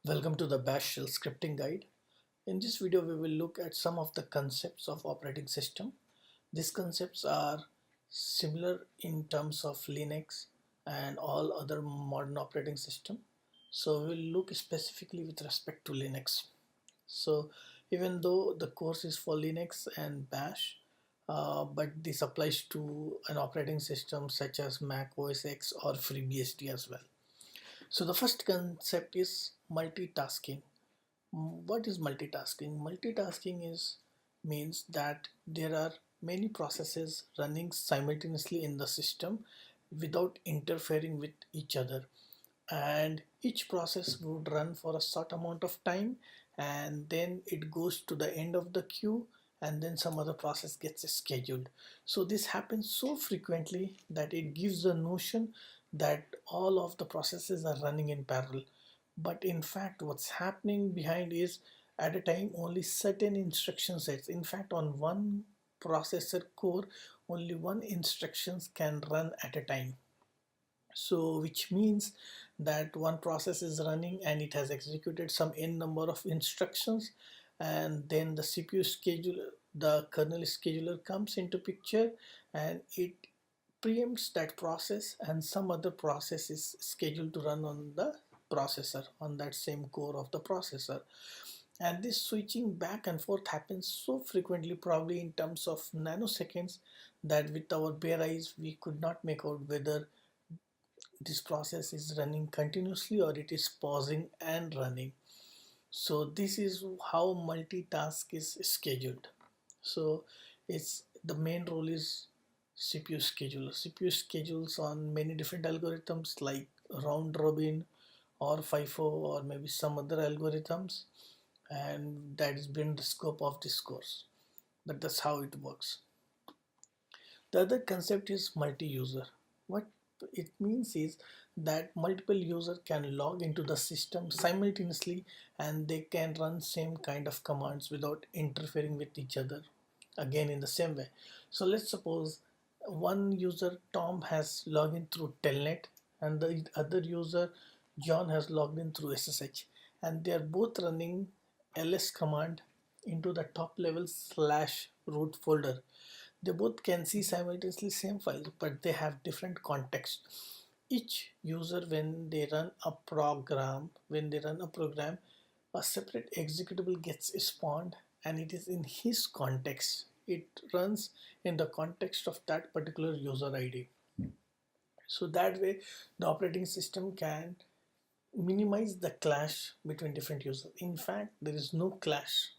Welcome to the Bash Shell scripting guide. In this video, we will look at some of the concepts of operating system. These concepts are similar in terms of Linux and all other modern operating system. So we will look specifically with respect to Linux. So even though the course is for Linux and Bash, but this applies to an operating system such as Mac OS X or FreeBSD as well. So the first concept is multitasking. What is multitasking? Multitasking is means that there are many processes running simultaneously in the system without interfering with each other, and each process would run for a short amount of time and then it goes to the end of the queue and then some other process gets scheduled. So this happens so frequently that it gives the notion that all of the processes are running in parallel, but in fact what's happening behind is at a time only certain instruction sets. In fact, on one processor core only one instructions can run at a time. So which means that one process is running and it has executed some n number of instructions, and then the CPU scheduler, the kernel scheduler comes into picture and it preempts that process, and some other process is scheduled to run on the processor, on that same core of the processor. And this switching back and forth happens so frequently, probably in terms of nanoseconds, that with our bare eyes we could not make out whether this process is running continuously or it is pausing and running. So this is how multitask is scheduled. So it's the main role is CPU scheduler. CPU schedules on many different algorithms like round robin or FIFO or maybe some other algorithms, and that is been the scope of this course, but that's how it works. The other concept is multi-user. What it means is that multiple users can log into the system simultaneously and they can run same kind of commands without interfering with each other again in the same way. So let's suppose one user Tom has logged in through Telnet and the other user John has logged in through SSH, and they are both running ls command into the top level slash root folder. They both can see simultaneously same file, but they have different context. Each user, when they run a program, a separate executable gets spawned and it is in his context. It runs in the context of that particular user ID. So that way the operating system can minimize the clash between different users. In fact, there is no clash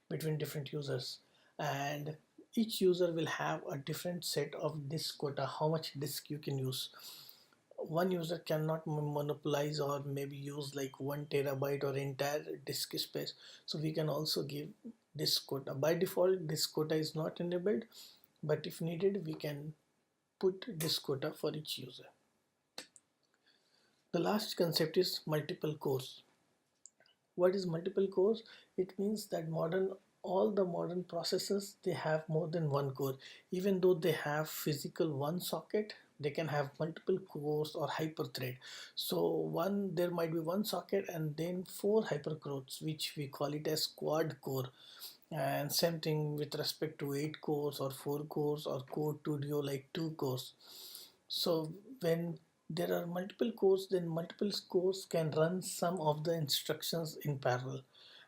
between different users, and each user will have a different set of disk quota, how much disk you can use. One user cannot monopolize or maybe use like 1 terabyte or entire disk space, so we can also give disk quota. By default disk quota is not enabled, but if needed we can put disk quota for each user. The last concept is multiple cores. What is multiple cores? It means that all the modern processors, they have more than one core. Even though they have physical one socket, they can have multiple cores or hyperthread. So there might be one socket and then four hypercores, which we call it as quad core. And same thing with respect to 8 cores or 4 cores or core 2 duo like 2 cores. So when there are multiple cores, then multiple cores can run some of the instructions in parallel.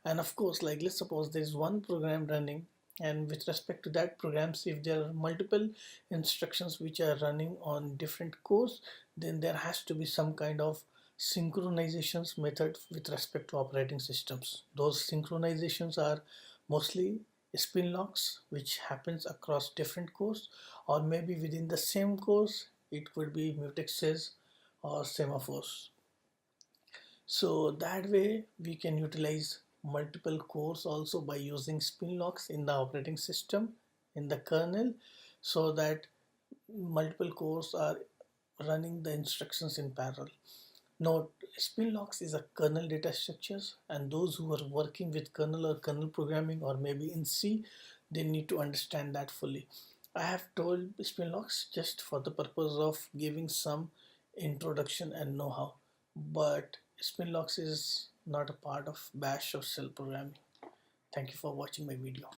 And of course, like let's suppose there is one program running, and with respect to that programs, if there are multiple instructions which are running on different cores, then there has to be some kind of synchronizations method with respect to operating systems. Those synchronizations are mostly spin locks, which happens across different cores, or maybe within the same cores it could be mutexes or semaphores. So that way we can utilize multiple cores also by using spin locks in the operating system in the kernel, so that multiple cores are running the instructions in parallel. Note, spin locks is a kernel data structures, and those who are working with kernel or kernel programming or maybe in C, they need to understand that fully. I have told spin locks just for the purpose of giving some introduction and know-how, but spin locks is not a part of bash or shell programming. Thank you for watching my video.